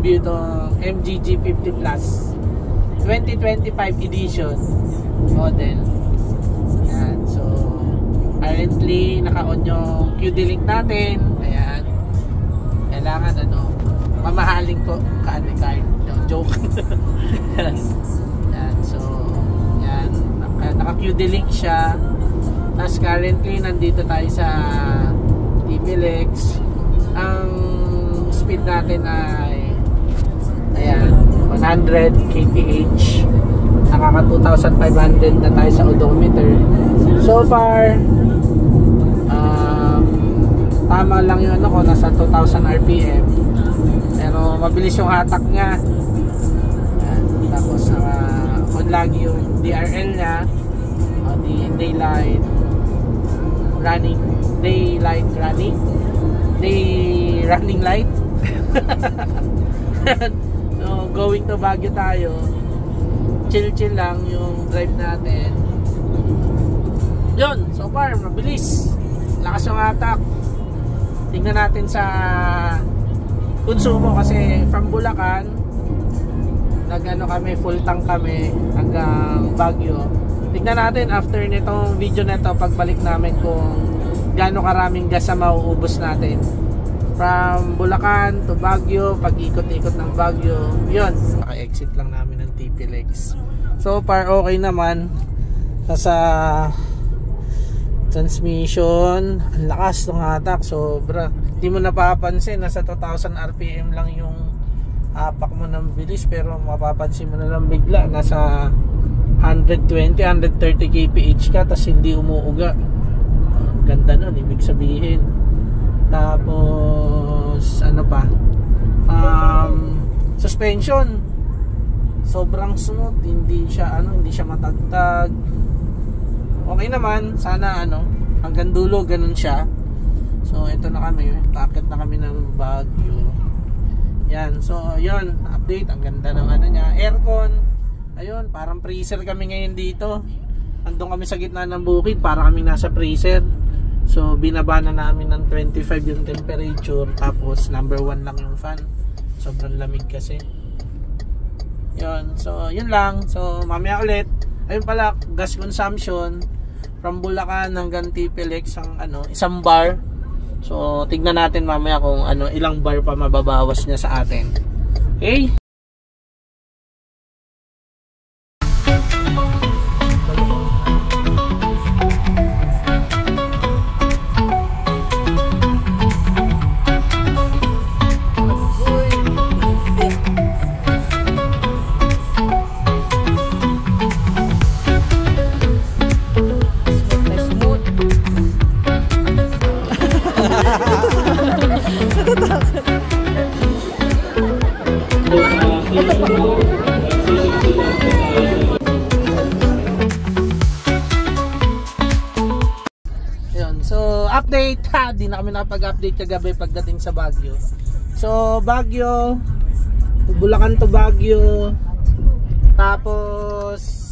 review itong MGG 50 Plus 2025 edition model. Ayan, so currently naka-on yung QD link natin. Ayan, kailangan mamahaling ko card. Joke. Ayan, so ayan, naka-QD link siya. Tapos currently nandito tayo sa TPLX. Ang speed natin ay ayan, 100 kph. Nakaka 2,500 na tayo sa odometer. So far tama lang yung ko, nasa 2,000 rpm. Pero mabilis yung hatak niya. Ayan, tapos on lagi yung DRL niya, the daylight running light. So, going to Baguio tayo, chill lang yung drive natin. Yun, so far mabilis, lakas yung hatak. Tingnan natin sa konsumo, kasi from Bulacan kami, full tank kami hanggang Baguio. Tignan natin after nitong video nito, pagbalik namin, kung gaano karaming gas na mauubos natin from Bulacan to Baguio, pag-ikot-ikot ng Baguio. Yun, naka-exit lang namin ng TPLX. So far okay naman. Nasa transmission, ang lakas ng hatak, sobra. Hindi mo napapansin, nasa 2,000 rpm lang yung hapak mo ng bilis, pero mapapansin mo na lang bigla nasa 120, 130 kph ka, tapos hindi umuuga. Ganda nun, ibig sabihin. Tapos ano pa, suspension sobrang smooth, hindi siya matagtag. Okay naman, sana hanggang dulo ganun siya. So ito na kami, packet na kami ng Baguio. Yan, so yun, update. Ang ganda ng niya, aircon. Ayun, parang freezer kami ngayon dito. Andun kami sa gitna ng bukid, para kami nasa freezer. So binaba na namin ng 25 yung temperature, tapos number 1 lang yung fan. Sobrang lamig kasi. Yun, so yun lang. So mamaya ulit. Ayun pala, gas consumption from Bulacan hanggang TPLX ang isang bar. So tignan natin mamaya kung ilang bar pa mababawas niya sa atin. Okay? So update, di na kami nakapag-update kagabi pagdating sa Baguio. So Baguio, Bulacan to Baguio, tapos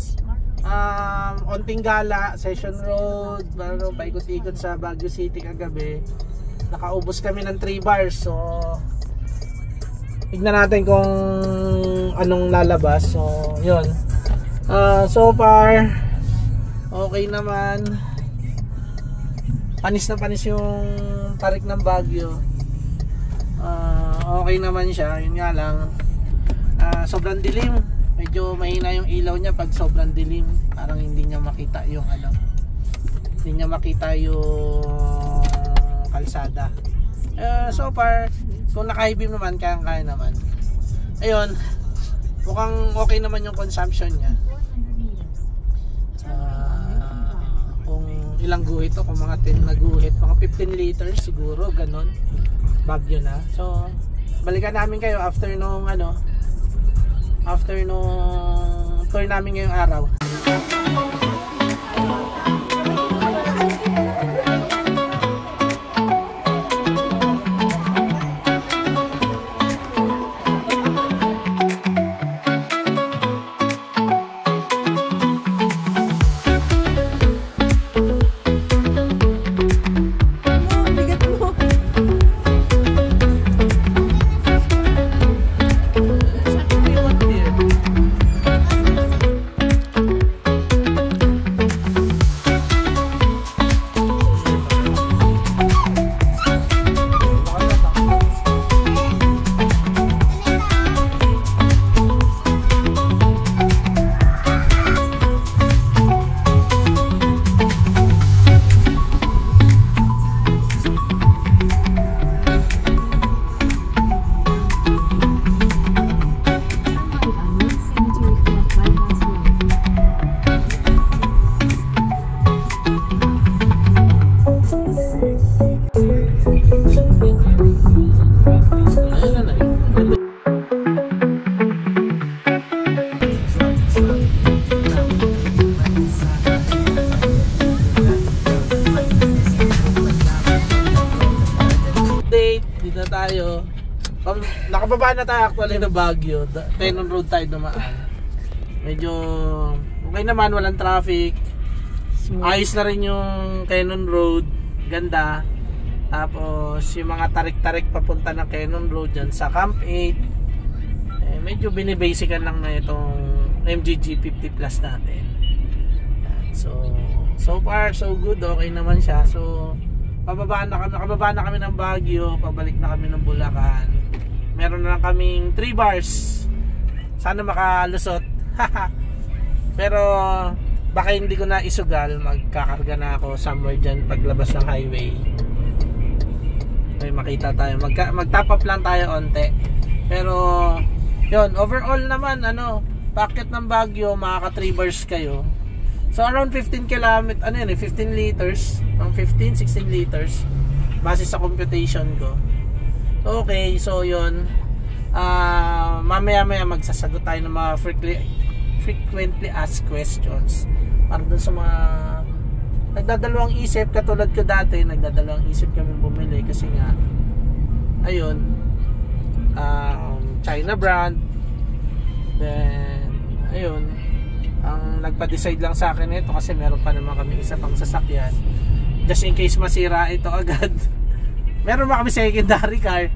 Ontingala, Session Road, bago paikot-ikot sa Baguio City kagabi. Nakaubos kami ng 3 bars. So tignan natin kung anong lalabas. So yun, so far okay naman. Panis na panis yung tarik ng Baguio. Okay naman siya. Yun nga lang, sobrang dilim. Medyo mahina yung ilaw niya pag sobrang dilim. Parang hindi niya makita yung hindi niya makita yung kalsada. So far, kung naka-high beam naman, kaya naman. Ayun, mukhang okay naman yung consumption niya. Ilang guhit to, kung mga 10 na guhit, mga 15 liters siguro, ganon. Baguio na. So balikan namin kayo after nung tour namin ngayong araw. tayo. Nakababa na tayo actually ng Baguio. Tenon Road tayo dumaan. Medyo okay naman, walang traffic. Ayos na rin yung Tenon Road. Ganda. Tapos yung mga tarik-tarik papunta ng Tenon Road dyan sa Camp 8. Medyo binibasican lang na itong MGG 50 Plus natin. So far so good, okay naman siya. So nakababa na kami ng Baguio, pabalik na kami ng Bulacan. Meron na lang kaming 3 bars. Sana makalusot. Pero baka hindi ko na isugal, magkakarga na ako somewhere dyan paglabas ng highway. May makita tayo, mag-top up lang tayo onte. Pero yun, overall naman packet ng Baguio, makaka 3 bars kayo. So around 15 km, 15 liters, 15-16 liters base sa computation ko. Okay, so yun, mamaya magsasagot tayo ng mga frequently asked questions. Para dun sa mga nagdadalawang isip, katulad ko dati, nagdadalawang isip kami bumili kasi nga ayun, China brand. Then ayun, ang nagpa-decide lang sa akin ito kasi meron pa naman kami isa pang sasakyan just in case masira ito agad. Meron pa kami secondary car.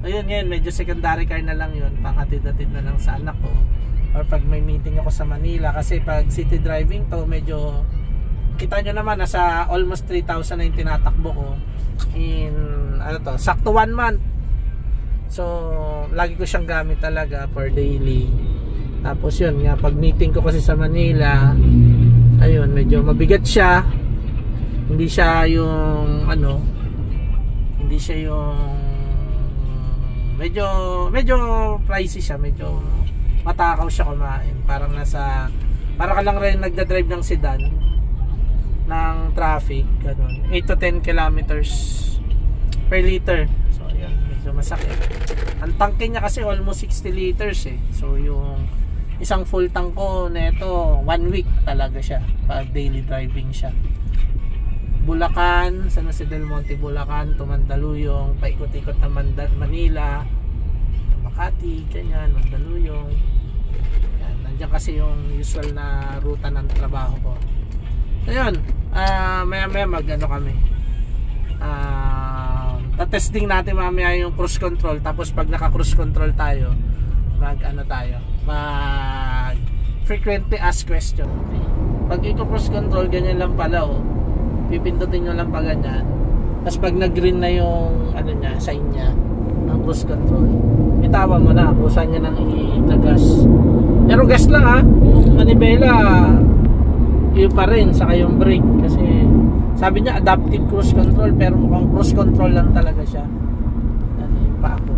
Ayun, ngayon medyo secondary car na lang yun, panghatid-hatid na lang sa anak ko or pag may meeting ako sa Manila. Kasi pag city driving to, medyo kita nyo naman, nasa almost 3,000 na yung tinatakbo ko in sakto 1 month. So lagi ko siyang gamit talaga for daily. Tapos yun nga, pag meeting ko kasi sa Manila, ayun, medyo mabigat siya. Hindi siya yung hindi siya yung medyo pricey siya, medyo matakaw siya kumain. Parang para ka lang rin nagda-drive ng sedan ng traffic, ganun. 8 to 10 kilometers per liter. So ayan, medyo masakit. Ang tangke niya kasi almost 60 liters eh. So yung isang full tank ko neto 1 week talaga siya pag daily driving siya. Bulacan, San Jose del Monte, Bulacan to Mandaluyong, paikot-ikot na Manila, Makati, ganyan, Mandaluyong. Yan, nandiyan kasi yung usual na ruta ng trabaho ko. So yun, maya kami, tatesting natin mamaya yung cruise control. Tapos pag naka cruise control tayo, mag frequently asked question. Pag i-cruise control, ganyan lang pala pipindutin nyo lang pa ganyan. Tapos pag nag-green na yung sign niya ng cruise control, itawa mo na kung saan niya nang i-gas. Pero gas lang yung manibela yun pa rin, saka yung brake. Kasi sabi niya adaptive cruise control, pero mukhang cruise control lang talaga siya. Yung pa ako.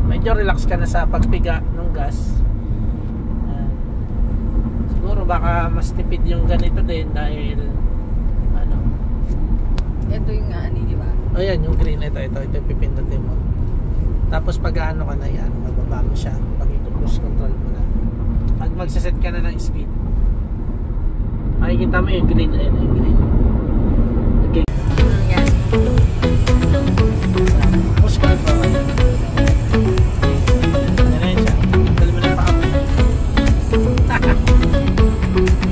Medyo relax ka na sa pagpiga ng gas. Siguro baka mas tipid yung ganito din dahil ito yung di ba? Ayan yung green, ito pipindutin mo. Tapos pag ka na yan, mababa mo siya pag i-cruise control mo na. Pag magsaset ka na ng speed, makikita mo yung green, ayan yung green. Okay. Yes. Cruise control. Ayan siya. Dali mo na pa ako.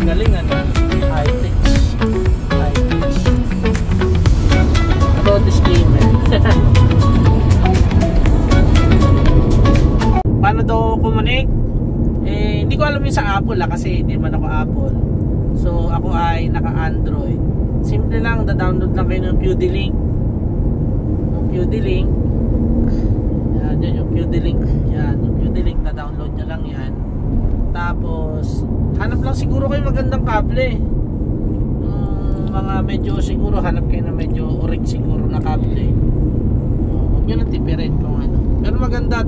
Galing high-tech. Disclaimer. Paano daw kumonek? Hindi ko alam yung sa Apple kasi hindi man ako Apple. So ako ay naka-Android. Simple lang, da-download lang kayo ng QD-Link. Yung QD-Link. Yan yung QD-Link. Yan, yung QD-Link, da-download nyo lang yan. Tapos hanap lang siguro kayo magandang kable. Mga medyo siguro hanap kayo na medyo orig siguro na kable. Huwag nyo nang tipirin kung pero maganda,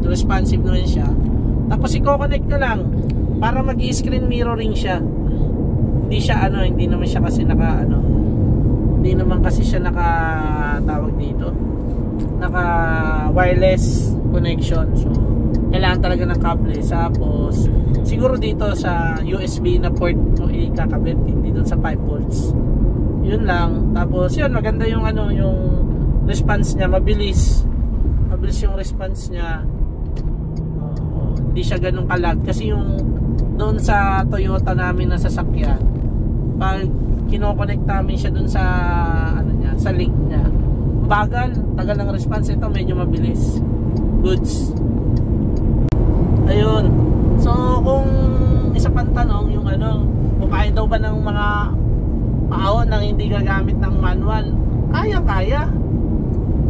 responsive naman siya. Tapos i-connect nyo lang para mag-screen mirroring siya. Hindi siya hindi naman siya kasi hindi naman kasi siya tawag dito, naka wireless connection. So kailangan talaga ng kable. Tapos siguro dito sa USB na port mo ikakabit, hindi doon sa 5 volts. Yun lang. Tapos yun, maganda yung yung response niya, mabilis yung response niya. Hindi siya ganun kalag kasi yung doon sa Toyota namin na sasakyan, pag kino-connect namin siya doon sa ano niya, sa link niya, bagal, tagal ng response. Ito medyo mabilis, goods. Ayun, so kung isa pang tanong yung ano, kung kaya daw ba ng mga paahon nang hindi gagamit ng manual, kaya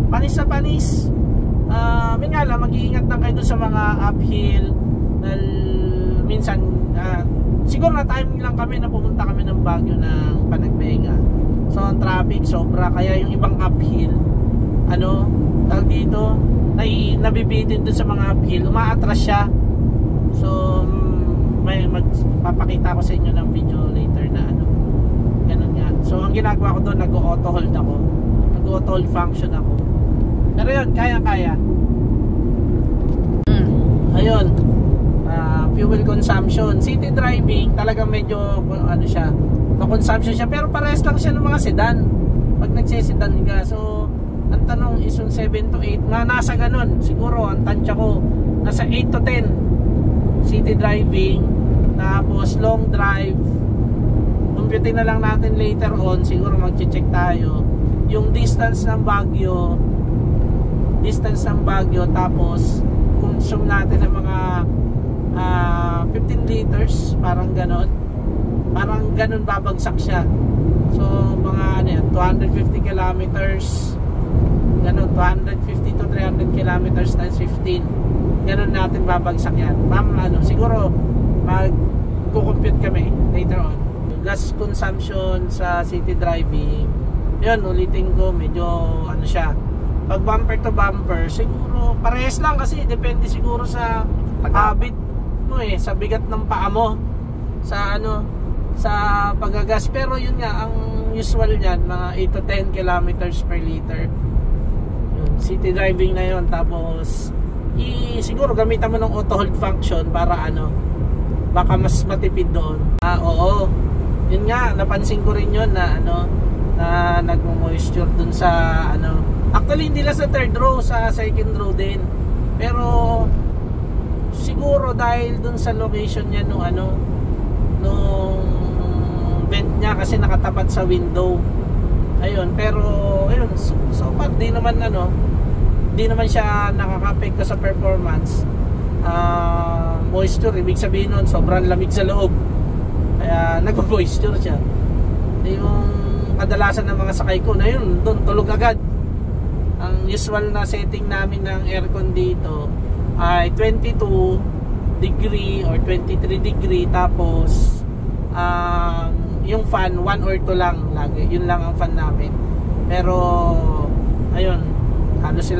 panis na panis. May nga lang, mag-iingat lang kayo sa mga uphill dahil minsan siguro na time lang kami na pumunta kami ng Baguio ng Panagbenga, so ang traffic sobra, kaya yung ibang uphill ano tawag dito, nabibitin dun sa mga uphill, umaatras siya. So may magpapakita ko sa inyo ng video later na ano, ganun yan. So ang ginagawa ko doon, nag-auto hold ako, nag-auto hold function ako, pero yun, kaya ayun. Fuel consumption, city driving talagang medyo ano siya, consumption siya, pero parehas lang siya ng mga sedan pag nagse-sedan ka. So ang tanong is yung 7 to 8 nga, nasa ganun siguro, ang tansya ko nasa 8 to 10 city driving. Tapos long drive, compute na lang natin later on, siguro mag-check tayo yung distance ng Baguio, tapos consume natin ng mga 15 liters, parang ganon babagsak siya. So mga ano yan, 250 kilometers ganon, 250 to 300 kilometers times 15, ganon natin babagsak yan. Ano, siguro mag-compute kami later on. Gas consumption sa city driving, yun, ulitin ko, medyo ano siya, pag bumper to bumper siguro parehas lang, kasi depende siguro sa habit mo sa bigat ng paa mo sa ano, sa paggagas. Pero yun nga, ang usual niyan mga 8 to 10 kilometers per liter. Yun, city driving na yun. Tapos siguro gamitan mo ng auto hold function para ano, baka mas matipid doon. Oo, yun nga, napansin ko rin yun na ano, na nagmo-moisture dun sa ano, actually hindi lang sa third row, sa second row din. Pero siguro dahil dun sa location niya nung ano, nung vent niya, kasi nakatapat sa window. Ayun, pero ayun, so far di naman ano, di naman siya nakaka-apekto sa performance. Moisture, ibig sabihin nun sobrang lamig sa loob, kaya nag-moisture siya. Yung kadalasan ng mga sakay ko na yun, doon tulog agad. Ang usual na setting namin ng aircon dito ay 22 degree or 23 degree, tapos yung fan 1 or 2 lang lagi, yun lang ang fan namin. Pero ayun, halos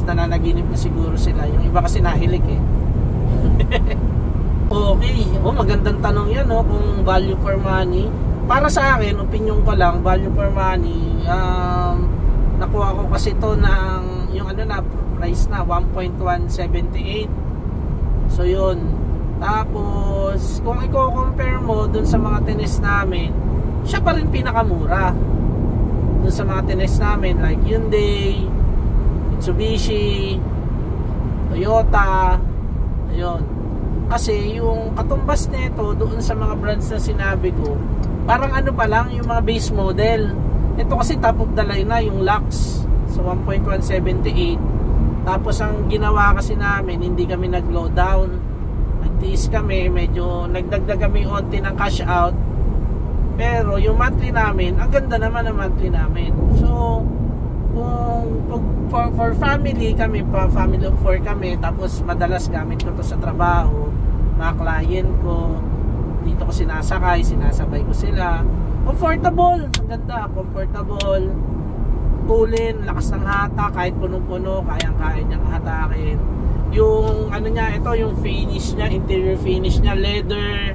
nananaginip na siguro sila, yung iba kasi nahilik Okay, magandang tanong yan kung value for money. Para sa akin, opinion ko lang, value for money, nakuha ko kasi to ng yung ano na price na 1.178. So yun. Tapos kung i-compare mo dun sa mga tinest namin, siya pa rin pinakamura dun sa mga tinest namin, like Hyundai, Mitsubishi, Toyota. Ayun. Kasi yung katumbas nito doon sa mga brands na sinabi ko, parang ano pa lang, yung mga base model. Ito kasi top of the line na, yung Lux. So 1.178. Tapos ang ginawa kasi namin, hindi kami nag-low down, nagtiis kami, medyo nagdagdag kami onti ng cash out. Pero yung monthly namin, ang ganda naman ang monthly namin. So kung for family kami, family of 4 kami, tapos madalas gamit ko to sa trabaho, mga client ko, dito ko sinasabay ko sila. Comfortable, ang ganda, comfortable, tulin, lakas ng hata, kahit punong-puno, kayang-kaya niyang hatakin. Yung ano niya, ito yung finish niya, interior finish niya, leather,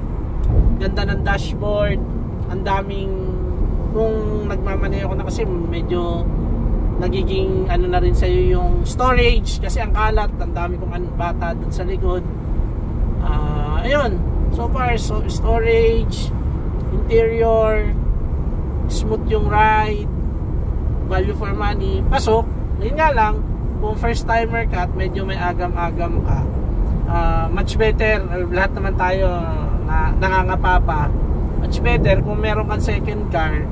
ganda ng dashboard, ang daming, kung nagmamaneho ko na kasi medyo nagiging ano na rin sa'yo yung storage, kasi ang kalat, ang dami kong bata dun sa likod. Ayun, so far, so storage, interior, smooth yung ride, value for money, pasok. Yun nga lang, kung first timer ka at medyo may agam-agam ka, much better, lahat naman tayo nangangapa pa, much better kung meron kang second car,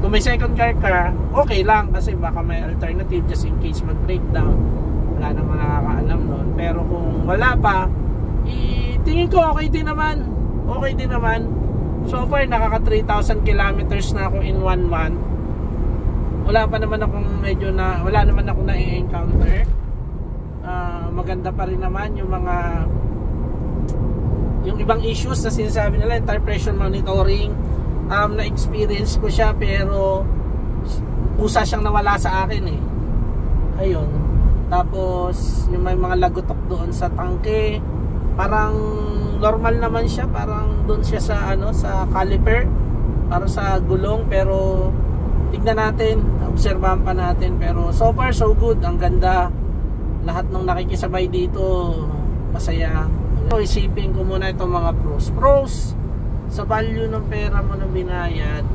kung may second car ka, okay lang kasi baka may alternative just in case mag-breakdown, wala namang nakakaalam nun. Pero kung wala pa, tingin ko okay din naman. So far nakaka 3,000 kilometers na ako in 1 month. Wala naman akong na-encounter. Maganda pa rin naman yung ibang issues na sinasabi nila, tire pressure monitoring, na-experience ko siya pero kusa siyang nawala sa akin ayun. Tapos yung may mga lagotok doon sa tangke, parang normal naman siya, parang doon siya sa sa caliper, para sa gulong, pero tignan natin, obserbahan pa natin. Pero so far so good, ang ganda. Lahat ng nakikisabay dito masaya. So isipin ko muna itong mga pros sa value ng pera mo na binayad.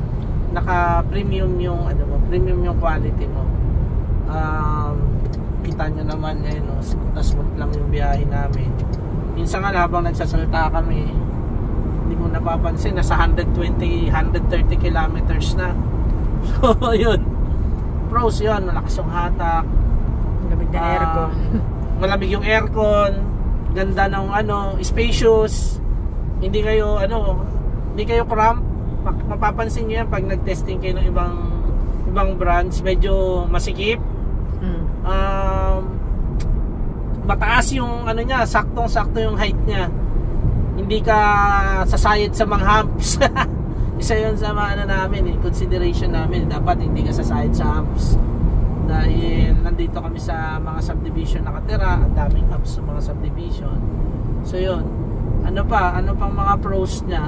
Naka premium yung premium yung quality mo. Kita nyo naman smooth lang yung biyahe namin. Minsan nga habang nagsasalita kami, hindi mo napapansin nasa 130 kilometers na. So yun, pros yun, malakas yung hatak, malamig yung aircon, ganda ng spacious, hindi kayo cramp. Mapapansin nyo yan pag nag-testing kayo ng ibang brands, medyo masikip. Mataas yung niya, saktong-sakto yung height niya. Hindi ka sasayad sa mga humps. Isa yun sa mga namin consideration namin. Dapat hindi ka sasayad sa humps. Dahil nandito kami sa mga subdivision nakatira, ang daming humps sa mga subdivision. So yun. Ano pang mga pros niya?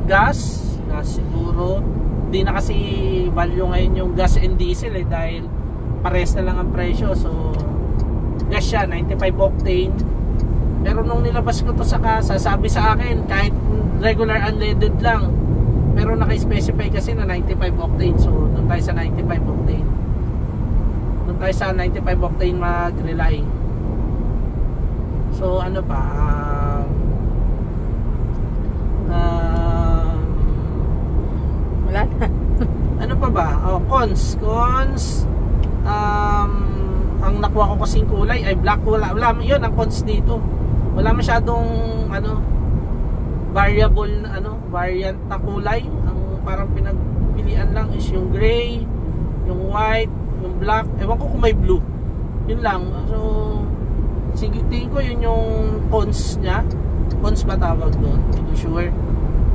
Gas siguro. Hindi na kasi value ngayon yung gas and diesel dahil pares na lang ang presyo. So gas siya 95 octane. Pero nung nilabas ko to sa kasa, sabi sa akin kahit regular unleaded lang, pero naka-specify kasi na 95 octane. So doon tayo sa 95 octane. Doon tayo sa 95 octane mag-rely. So ano pa, wala na. Ano pa ba? Cons. Ang nakuha ko kasing kulay ay black. Wala yun ang cons dito. Wala masyadong variable variant na kulay. Ang parang pinagpilian lang is yung gray, yung white, yung black. Ewan ko kung may blue. Yun lang. So tingin ko yun yung cons niya. Cons ba tawag doon? Hindi ko sure.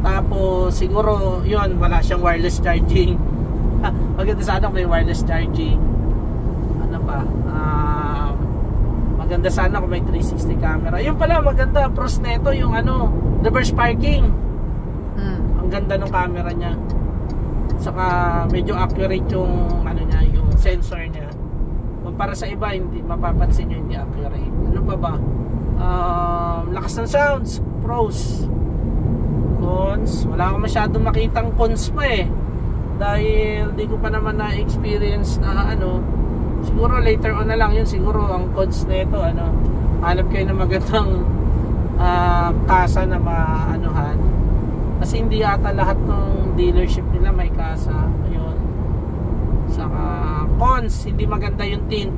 Tapos siguro yun, wala siyang wireless charging. Maganda sana kung may wireless charging. Ano pa? Maganda sana kung may 360 camera. Yun pala, maganda. Pros neto yung reverse parking. Ang ganda ng camera niya. Saka medyo accurate yung niya, yung sensor niya. Para sa iba, hindi mapapansin nyo, hindi accurate. Ano pa ba? Lakas ng sounds. Pros. Cons. Wala akong masyadong makitang cons pa dahil di ko pa naman na-experience na siguro later on na lang yun. Siguro ang cons na ito hanap kayo ng magandang kasa na maanuhan, kasi hindi ata lahat ng dealership nila may kasa. Ayun. Saka cons, hindi maganda yung tint.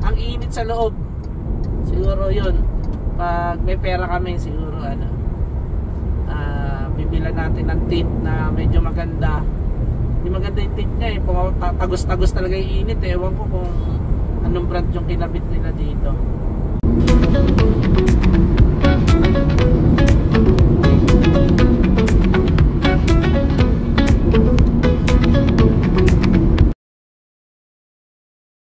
Ang init sa loob. Siguro yun, pag may pera kami siguro bibilan natin ng tint na medyo maganda. Hindi maganda yung tint niya tagos-tagos talaga yung init. Ewan ko kung anong brand yung kinabit nila dito.